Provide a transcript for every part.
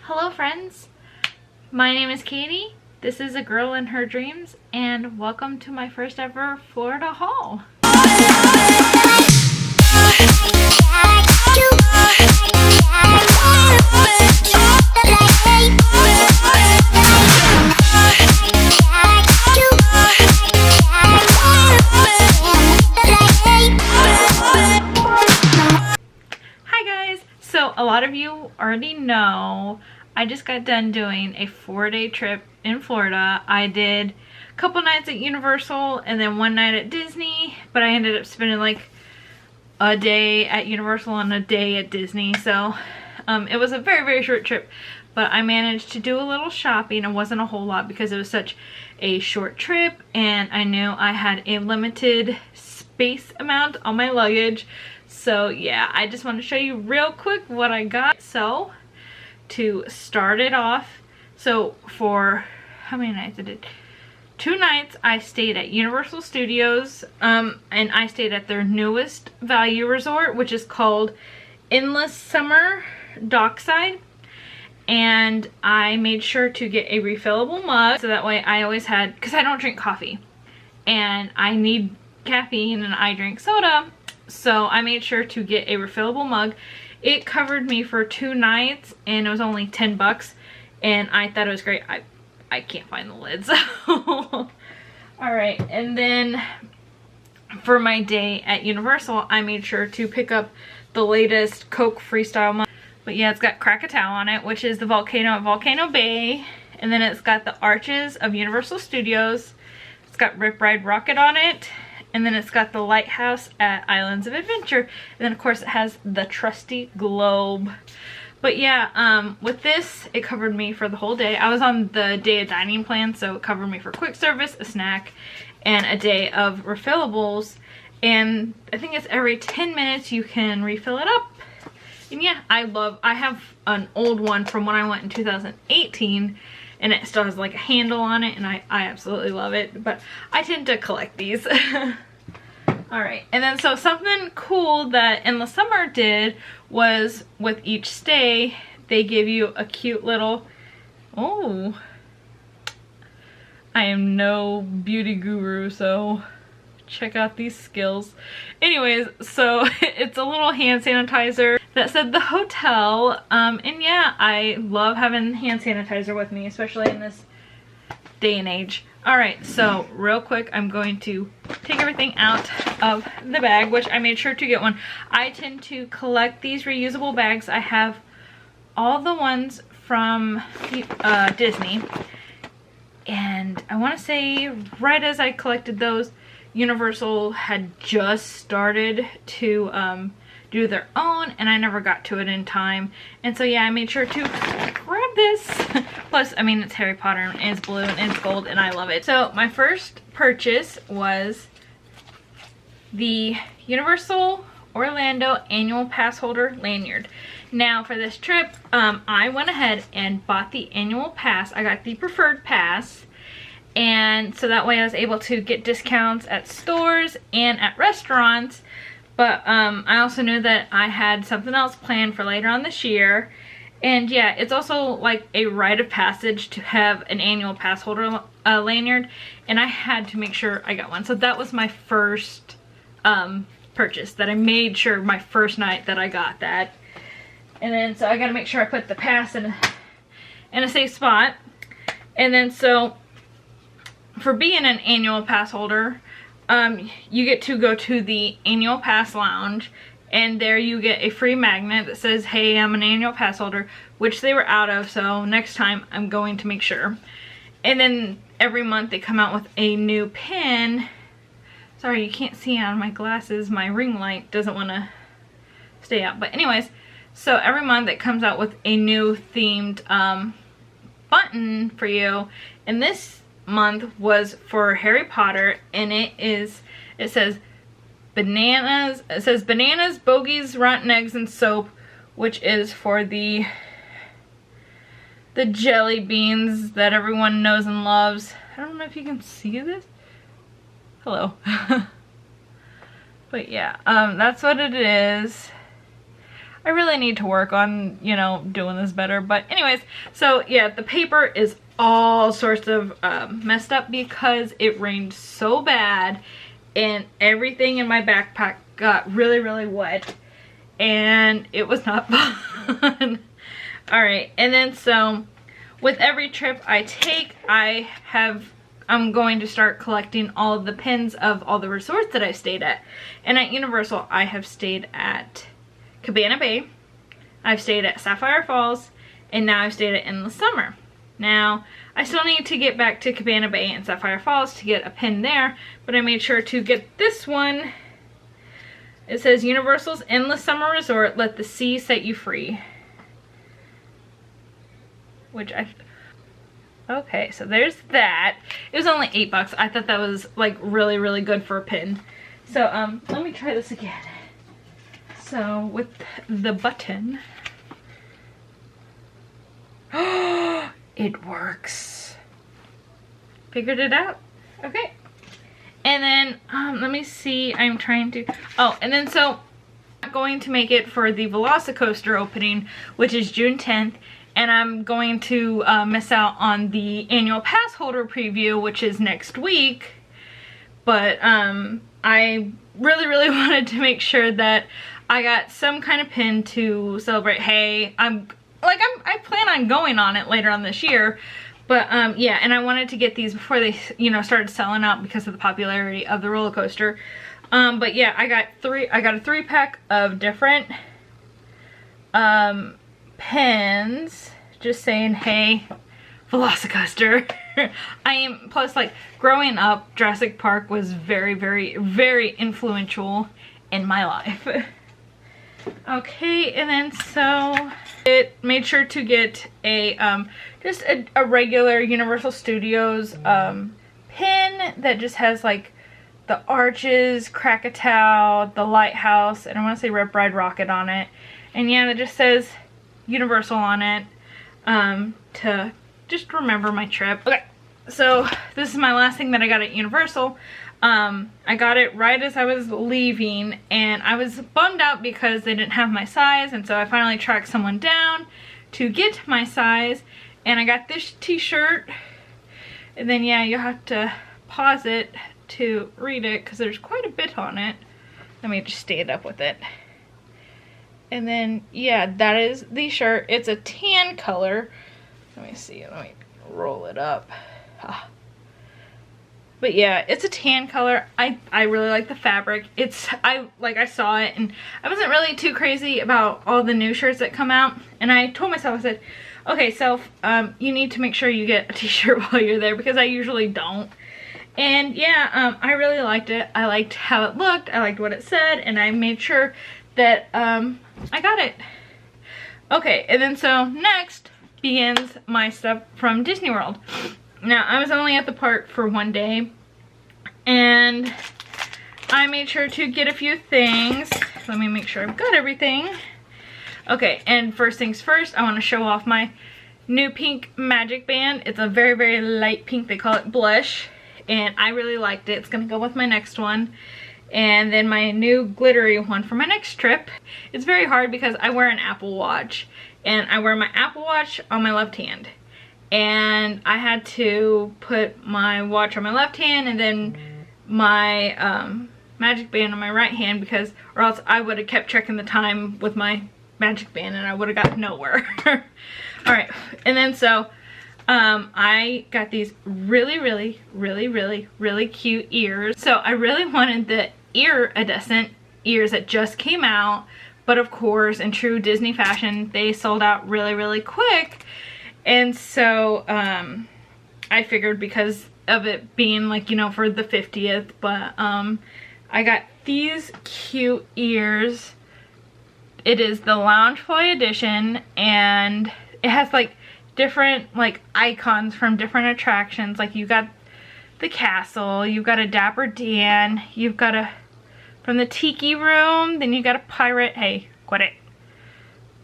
Hello friends, my name is Katie, this is A Girl in Her Dreams, and welcome to my first ever Florida haul. Hi guys, so a lot of you already know I just got done doing a 4-day trip in Florida. I did a couple nights at Universal and then one night at Disney, but I ended up spending like a day at Universal and a day at Disney. So it was a very short trip, but I managed to do a little shopping. It wasn't a whole lot because it was such a short trip and I knew I had a limited space amount on my luggage. So yeah, I just want to show you real quick what I got. So to start it off, so for how many nights I did? 2 nights I stayed at Universal Studios, and I stayed at their newest value resort, which is called Endless Summer Dockside. And I made sure to get a refillable mug, so that way I always had, because I don't drink coffee and I need caffeine and I drink soda, so I made sure to get a refillable mug. It covered me for 2 nights and it was only 10 bucks and I thought it was great. I can't find the lid, so alright, and then for my day at Universal I made sure to pick up the latest Coke Freestyle mug. But yeah, it's got Krakatoa on it, which is the volcano at Volcano Bay, and then it's got the Arches of Universal Studios. It's got Rip Ride Rocket on it, and then it's got the Lighthouse at Islands of Adventure, and then of course it has the trusty globe. But yeah, with this, it covered me for the whole day. I was on the day of dining plan, so it covered me for quick service, a snack, and a day of refillables. And I think it's every 10 minutes you can refill it up. And yeah, I have an old one from when I went in 2018, and it still has like a handle on it, and I absolutely love it. But I tend to collect these. Alright, and then so something cool that Endless Summer did was with each stay, they give you a cute little, oh, I am no beauty guru, so check out these skills. Anyways, so it's a little hand sanitizer that said the hotel, and yeah, I love having hand sanitizer with me, especially in this day and age. Alright, so real quick, I'm going to take everything out of the bag, which I made sure to get one. I tend to collect these reusable bags. I have all the ones from Disney, and I want to say right as I collected those, Universal had just started to do their own, and I never got to it in time. And so yeah, I made sure to grab this. Plus, I mean, it's Harry Potter and it's blue and it's gold and I love it. So my first purchase was the Universal Orlando annual pass holder lanyard. Now for this trip, I went ahead and bought the annual pass. I got the preferred pass, and so that way I was able to get discounts at stores and at restaurants. But I also knew that I had something else planned for later on this year. And yeah, it's also like a rite of passage to have an annual pass holder lanyard. And I had to make sure I got one. So that was my first purchase, that I made sure my first night that I got that. And then so I got to make sure I put the pass in a safe spot. And then so for being an annual pass holder, you get to go to the annual pass lounge, and there you get a free magnet that says, hey, I'm an annual pass holder, which they were out of, so next time I'm going to make sure. And then every month they come out with a new pin. Sorry, you can't see out of my glasses, my ring light doesn't want to stay out. But anyways, so every month it comes out with a new themed button for you, and this month was for Harry Potter, and it says bananas, bogies, rotten eggs, and soap, which is for the jelly beans that everyone knows and loves. I don't know if you can see this. Hello. But yeah, that's what it is. I really need to work on, you know, doing this better. But anyways, so yeah, the paper is all sorts of messed up because it rained so bad and everything in my backpack got really, really wet and it was not fun. All right, and then so with every trip I take, I'm going to start collecting all of the pins of all the resorts that I've stayed at. And at Universal, I have stayed at Cabana Bay, I've stayed at Sapphire Falls, and now I've stayed at Endless Summer. Now, I still need to get back to Cabana Bay and Sapphire Falls to get a pin there, but I made sure to get this one. It says, Universal's Endless Summer Resort, let the sea set you free. Which okay, so there's that. It was only $8. I thought that was like really, really good for a pin. So, let me try this again. So with the button, it works. Figured it out. Okay. And then let me see. I'm trying to. Oh, and then so I'm going to make it for the Velocicoaster opening, which is June 10th. And I'm going to miss out on the annual pass holder preview, which is next week. But I really wanted to make sure that I got some kind of pin to celebrate. Hey, I plan on going on it later on this year. But yeah, and I wanted to get these before they, you know, started selling out because of the popularity of the roller coaster. But yeah, I got a 3-pack of different pins, just saying, hey, Velocicoaster. Plus, like, growing up, Jurassic Park was very influential in my life. Okay, and then so it made sure to get a just a regular Universal Studios pin that just has like the arches, Krakatoa, the lighthouse, and I want to say Rip Ride Rocket on it. And yeah, that just says Universal on it to just remember my trip. Okay, so this is my last thing that I got at Universal. I got it right as I was leaving and I was bummed out because they didn't have my size, and so I finally tracked someone down to get my size and I got this t-shirt. And then yeah, you'll have to pause it to read it because there's quite a bit on it. Let me just stand up with it. And then yeah, that is the shirt. It's a tan color. Let me see, let me roll it up. But yeah, it's a tan color. I really like the fabric. I saw it and I wasn't really too crazy about all the new shirts that come out. And I told myself, I said, okay, self, you need to make sure you get a t-shirt while you're there because I usually don't. And yeah, I really liked it. I liked how it looked. I liked what it said, and I made sure that I got it. Okay, and then so next begins my stuff from Disney World. Now, I was only at the park for one day, and I made sure to get a few things. Let me make sure I've got everything. Okay, and first things first, I want to show off my new pink magic band. It's a very light pink. They call it blush, and I really liked it. It's going to go with my next one. And then my new glittery one for my next trip. It's very hard because I wear an Apple Watch, and I wear my Apple Watch on my left hand. And I had to put my watch on my left hand and then my magic band on my right hand, because or else I would have kept checking the time with my magic band and I would have got nowhere. Alright, and then so I got these really cute ears. So I really wanted the iridescent ears that just came out, but of course in true Disney fashion they sold out really quick. And so I figured because of it being like, you know, for the 50th, but I got these cute ears. It is the Loungefly edition, and it has like different like icons from different attractions. Like you got the castle, you've got a Dapper Dan, you've got a from the Tiki Room, then you got a pirate. Hey, quit it.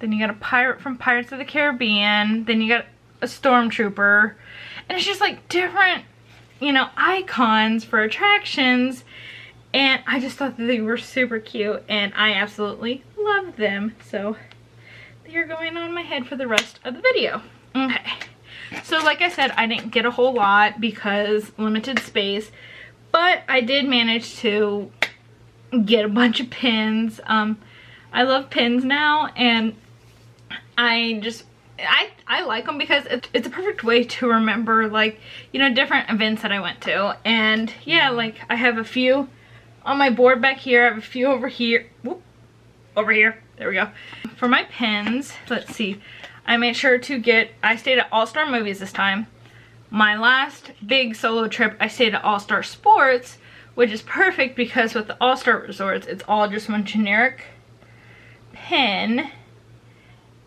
Then you got a pirate from Pirates of the Caribbean. Then you got a stormtrooper. And it's just like different, you know, icons for attractions. And I just thought that they were super cute. And I absolutely love them. So they're going on my head for the rest of the video. Okay, so like I said, I didn't get a whole lot because limited space, but I did manage to get a bunch of pins. I love pins now, and I like them because it's a perfect way to remember, like, you know, different events that I went to. And yeah, like I have a few on my board back here. I have a few over here. Whoop, over here. There we go. For my pins, let's see. I made sure to get, I stayed at All-Star Movies this time. My last big solo trip, I stayed at All-Star Sports, which is perfect because with the All-Star Resorts, it's all just one generic pin.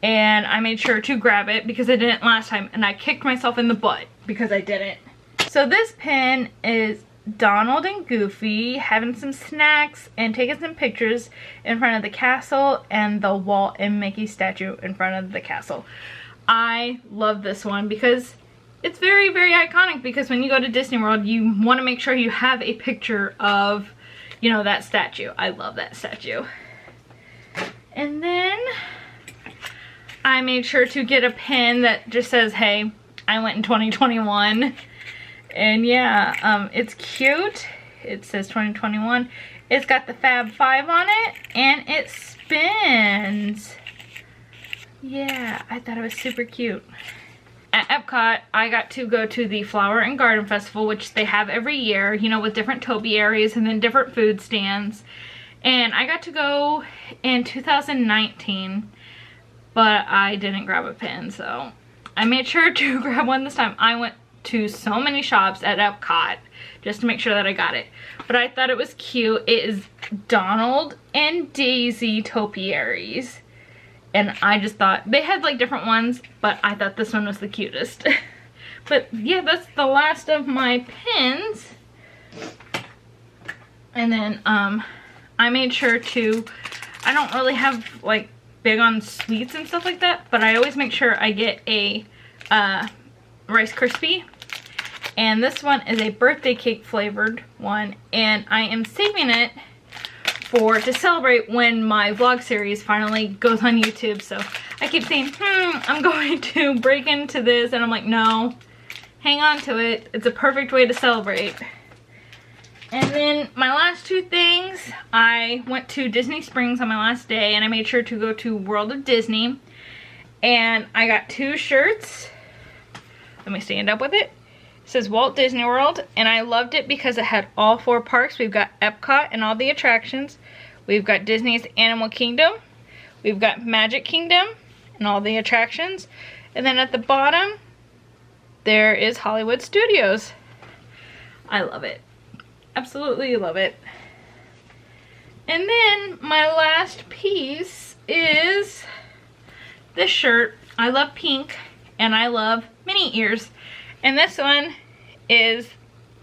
And I made sure to grab it because I didn't last time, and I kicked myself in the butt because I didn't. So this pin is Donald and Goofy having some snacks and taking some pictures in front of the castle and the Walt and Mickey statue in front of the castle. I love this one because it's very, very iconic, because when you go to Disney World, you want to make sure you have a picture of, you know, that statue. I love that statue. And then I made sure to get a pin that just says, hey, I went in 2021. And yeah, it's cute. It says 2021. It's got the Fab 5 on it, and it spins. Yeah, I thought it was super cute. At Epcot, I got to go to the Flower and Garden Festival, which they have every year, you know, with different topiaries and then different food stands. And I got to go in 2019, but I didn't grab a pin, so I made sure to grab one this time. I went to so many shops at Epcot just to make sure that I got it. But I thought it was cute. It is Donald and Daisy topiaries. And I just thought, they had like different ones, but I thought this one was the cutest. But yeah, that's the last of my pins. And then I made sure to, I don't really have like big on sweets and stuff like that, but I always make sure I get a Rice Krispie. And this one is a birthday cake flavored one, and I am saving it to celebrate when my vlog series finally goes on YouTube. So I keep saying, I'm going to break into this, and I'm like, no, hang on to it. It's a perfect way to celebrate. And then my last two things, I went to Disney Springs on my last day, and I made sure to go to World of Disney, and I got two shirts. Let me stand up with it. It says Walt Disney World, and I loved it because it had all 4 parks. We've got Epcot and all the attractions. We've got Disney's Animal Kingdom. We've got Magic Kingdom and all the attractions. And then at the bottom, there is Hollywood Studios. I love it. Absolutely love it. And then my last piece is this shirt. I love pink, and I love Minnie ears. And this one is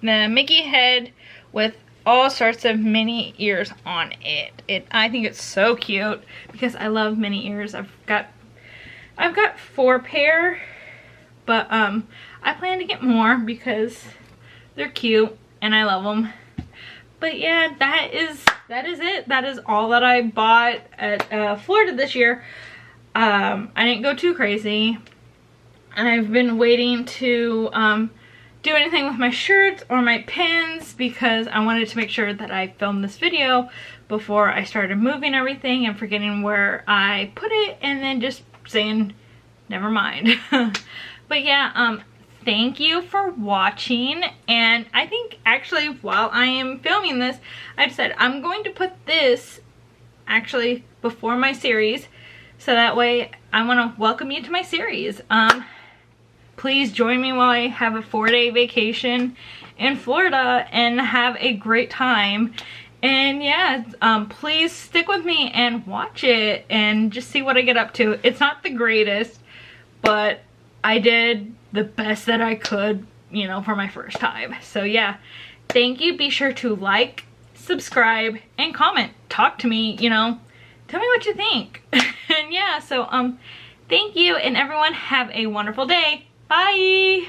the Mickey head with all sorts of Minnie ears on it. I think it's so cute because I love Minnie ears. I've got 4 pair, but I plan to get more because they're cute and I love them. But yeah, that is it. That is all that I bought at Florida this year. I didn't go too crazy. I've been waiting to do anything with my shirts or my pins because I wanted to make sure that I filmed this video before I started moving everything and forgetting where I put it and then just saying never mind. But yeah, thank you for watching, and I think actually while I am filming this, I decided I'm going to put this actually before my series, so that way I want to welcome you to my series. Please join me while I have a 4-day vacation in Florida and have a great time. And yeah, please stick with me and watch it and just see what I get up to. It's not the greatest, but I did the best that I could, you know, for my first time. So yeah, thank you. Be sure to like, subscribe, and comment. Talk to me, you know, tell me what you think. And yeah, so thank you, and everyone have a wonderful day. Bye!